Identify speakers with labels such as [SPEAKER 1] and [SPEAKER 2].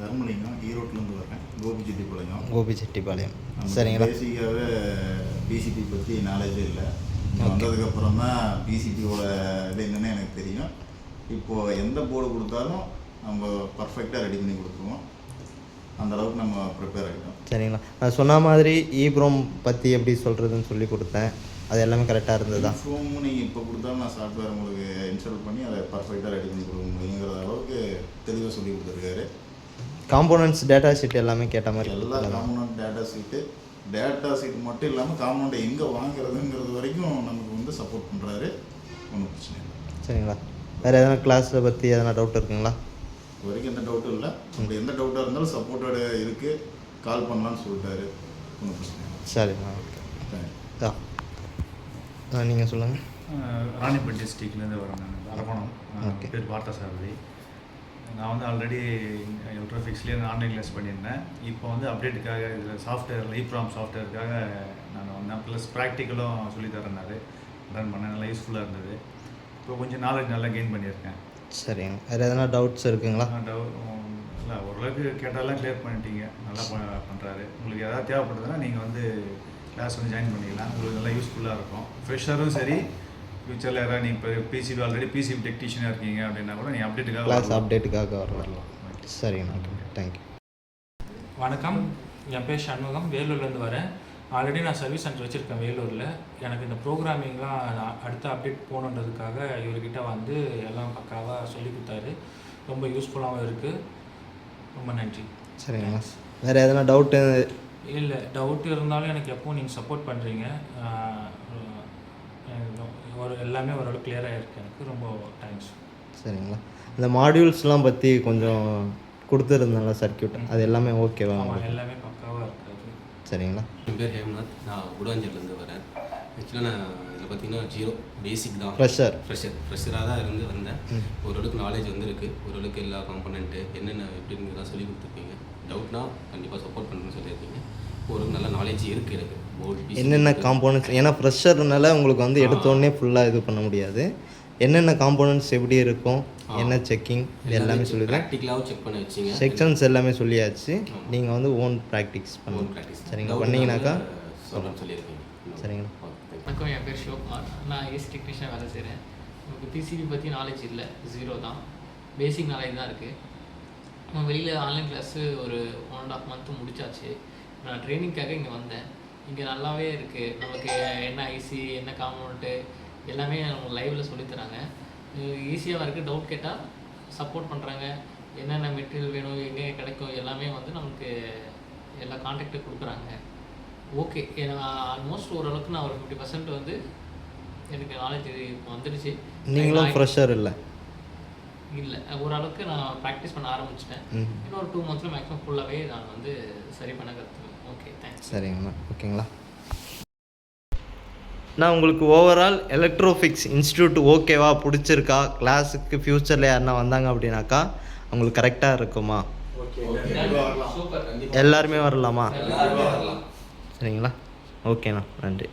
[SPEAKER 1] தர்மலிங்கம், ஈரோட்டிலேருந்து வரேன்.
[SPEAKER 2] கோபிச்செட்டிப்பாளையம். சரிங்களா.
[SPEAKER 1] பேசிக்காகவே பிசிபி பற்றி நாலேஜே இல்லை. வந்ததுக்கப்புறம் தான் பிசிபியோட இது என்னென்னு எனக்கு தெரியும். இப்போது எந்த போர்டு கொடுத்தாலும் நம்ம பர்ஃபெக்டாக ரெடி பண்ணி கொடுத்துருவோம். அந்தளவுக்கு நம்ம ப்ரிப்பேர் ஆகிட்டோம்.
[SPEAKER 2] சரிங்களா. நான் சொன்ன மாதிரி ஈப்ரோம் பற்றி எப்படி சொல்கிறதுன்னு சொல்லி கொடுத்தேன். அது எல்லாமே கரெக்டாக இருந்தது தான்.
[SPEAKER 1] ஈப்ரோம் நீங்கள் இப்போ கொடுத்தாலும் நான் சாஃப்ட்வேர் உங்களுக்கு இன்ஸ்டால் பண்ணி அதை பர்ஃபெக்டாக ரெடி பண்ணி கொடுக்க முடியுங்கிற அளவுக்கு தெளிவாக சொல்லி கொடுத்துருக்காரு.
[SPEAKER 2] காம்போனன்ட்ஸ் டேட்டா ஷீட் எல்லாமே கேட்ட மாதிரி
[SPEAKER 1] எல்லா காம்போனன்ட் டேட்டா ஷீட் மட்டும் இல்லாமல் காம்போனண்ட்டை எங்கே வாங்குறதுங்கிறது வரைக்கும் நமக்கு வந்து சப்போர்ட் பண்ணுறாரு. ஒன்றும் பிரச்சனை இல்லை.
[SPEAKER 2] சரிங்களா. வேறு எதனா கிளாஸில் பற்றி எதனா டவுட் இருக்குங்களா?
[SPEAKER 1] வரைக்கும் எந்த டவுட்டும் இல்லை. உங்களுக்கு எந்த டவுட்டாக இருந்தாலும் சப்போர்ட்டோட இருக்குது, கால் பண்ணலான்னு சொல்லிட்டாரு. ஒன்றும் பிரச்சனை இல்லை.
[SPEAKER 2] சரிண்ணா. ஓகே. நீங்கள் சொல்லுங்கள்.
[SPEAKER 3] ராணிப்பேட் டிஸ்ட்ரிக்ட்லேருந்து வரேன். நான் அரக்கோணம்.
[SPEAKER 2] ஓகே.
[SPEAKER 3] பேர் பார்த்தா சாரதி. நான் வந்து ஆல்ரெடி எலக்ட்ரோஃபிக்ஸ்லேயே ஆன்லைன் கிளாஸ் பண்ணியிருந்தேன். இப்போ வந்து அப்டேட்டுக்காக இதில் சாஃப்ட்வேர் ஈப்ராம் சாஃப்ட்வேருக்காக நான் வந்தேன். ப்ளஸ் ப்ராக்டிக்கலும் சொல்லித்தரேன்னாரு. ரன் பண்ணேன். நல்லா யூஸ்ஃபுல்லாக இருந்தது. இப்போ கொஞ்சம் நாலேஜ் நல்லா கெயின் பண்ணியிருக்கேன்.
[SPEAKER 2] சரிங்க. வேறு எதனா டவுட்ஸ் இருக்குங்களா?
[SPEAKER 3] இல்லை, ஓரளவுக்கு கேட்டாலாம் கிளியர் பண்ணிட்டீங்க. நல்லா பண்ணுறாரு. உங்களுக்கு எதாவது தேவைப்படுதுன்னா நீங்கள் வந்து கிளாஸ் வந்து ஜாயின் பண்ணிக்கலாம். உங்களுக்கு நல்லா யூஸ்ஃபுல்லாக இருக்கும். ஃப்ரெஷரும் சரி, ஃப்யூச்சரில் யாராவது நீங்கள் இப்போ பிசிபி ஆல்ரெடி பிசிபி டெக்னீஷியனாக இருக்கீங்க அப்படின்னா கூட நீங்கள் அப்டேட்டுக்காக
[SPEAKER 2] கிளாஸ் அப்டேட்டுக்காக வரலாம். சரிங்கண்ணா. தேங்க்யூ.
[SPEAKER 4] வணக்கம். என் பேர் சண்முகம். வேலூர்லேருந்து வரேன். ஆல்ரெடி நான் சர்வீஸ் சென்டர் வச்சுருக்கேன் வேலூரில். எனக்கு இந்த ப்ரோக்ராமிங்லாம் அடுத்த அப்டேட் போகணுன்றதுக்காக இவர்கிட்ட வந்து எல்லாம் பக்காவாக சொல்லி கொடுத்தாரு. ரொம்ப யூஸ்ஃபுல்லாகவும் இருக்குது. ரொம்ப நன்றி.
[SPEAKER 2] சரிங்களா. வேறு எதனா டவுட்டு?
[SPEAKER 4] இல்லை, டவுட் இருந்தாலும் எனக்கு எப்போவும் நீங்கள் சப்போர்ட் பண்ணுறீங்க. எல்லாமே ஓரளவு கிளியராக இருக்குது. எனக்கு ரொம்ப தேங்க்ஸ்.
[SPEAKER 2] சரிங்களா. இந்த மாடியூல்ஸ்லாம் பற்றி கொஞ்சம் கொடுத்துருந்தால சர்க்கியூட் அது எல்லாமே ஓகேவா?
[SPEAKER 4] எல்லாமே பக்காவாக இருக்காது.
[SPEAKER 2] சரிங்களா.
[SPEAKER 5] என் பேர் ஹேம்நாத். நான் உடாஞ்சேரிலேருந்து வரேன். ஆக்சுவலாக நான் இதில் பார்த்தீங்கன்னா ஜீரோ பேசிக் தான். ஃப்ரெஷராக தான் வந்தேன். ஓரளவுக்கு நாலேஜ் வந்துருக்கு. ஓரளவுக்கு எல்லா காம்பனண்ட்டு என்னென்ன எப்படிங்கிறதா சொல்லி கொடுத்துருக்கீங்க. டவுட்னா கண்டிப்பாக சப்போர்ட் பண்ணுறேன்னு சொல்லியிருக்கீங்க. ஓரளவுக்கு நல்ல நாலேஜ் இருக்குது எனக்கு.
[SPEAKER 2] என்னென்ன காம்போனன்ட்ஸ், ஏன்னா ஃப்ரெஷர்னால உங்களுக்கு வந்து எடுத்தோடனே ஃபுல்லாக இது பண்ண முடியாது. என்னென்ன காம்போனன்ட்ஸ் எப்படி இருக்கும், என்ன செக்கிங் எல்லாமே சொல்லிடுறேன்.
[SPEAKER 5] ப்ராக்டிக்கலாகவும் செக் பண்ண வச்சிங்க.
[SPEAKER 2] செக்ஷன்ஸ் எல்லாமே சொல்லியாச்சு. நீங்கள் வந்து ஓன் ப்ராக்டிஸ் பண்ணுங்க. சரிங்களா. பண்ணிங்கனாக்கா
[SPEAKER 5] சொல்லியிருக்கீங்க.
[SPEAKER 2] சரிங்களா.
[SPEAKER 6] வணக்கம். என் பேர் சிவகுமார். நான் ஏசி டெக்னீஷியனாக வேலை செய்கிறேன். நமக்கு பிசிபி பற்றி நாலேஜ் இல்லை, ஜீரோ தான். பேசிக் நாலேஜ் தான் இருக்குது. நம்ம வெளியில் ஆன்லைன் கிளாஸு ஒரு 1.5 மந்த்து முடிச்சாச்சு. நான் ட்ரைனிங்காக இங்கே வந்தேன். இங்கே நல்லாவே இருக்குது. நமக்கு என்ன ஐசி, என்ன காம்பனண்ட்டு எல்லாமே நம்ம லைவில் சொல்லித்தராங்க. ஈஸியாக இருக்குது. டவுட் கேட்டால் சப்போர்ட் பண்ணுறாங்க. என்னென்ன மெட்டீரியல் வேணும், எங்கே கிடைக்கும் எல்லாமே வந்து நமக்கு எல்லா கான்டாக்டும் கொடுக்குறாங்க. ஓகே. ஏன்னா ஆல்மோஸ்ட் ஓரளவுக்கு நான் ஒரு 50% வந்து எனக்கு நாலேஜ் வந்துடுச்சு.
[SPEAKER 2] நீங்களும் ஃப்ரெஷர் இல்லை?
[SPEAKER 6] இல்லை, ஓரளவுக்கு நான் ப்ராக்டிஸ் பண்ண ஆரம்பிச்சிட்டேன். இன்னொரு 2 மந்த்ஸில் மேக்ஸிமம் ஃபுல்லாகவே நான் வந்து சரி பண்ண கற்றுக்குவேன். Okay, thanks.
[SPEAKER 2] சரிங்கண்ணா. ஓகேங்களா. நான் உங்களுக்கு ஓவரால் எலக்ட்ரோஃபிக்ஸ் இன்ஸ்டியூட் ஓகேவா, பிடிச்சிருக்கா, கிளாஸுக்கு ஃப்யூச்சரில் யாருன்னா வந்தாங்க அப்படின்னாக்கா அவங்களுக்கு கரெக்டாக இருக்குமா? எல்லாருமே வரலாமா? சரிங்களா. ஓகேண்ணா. நன்றி.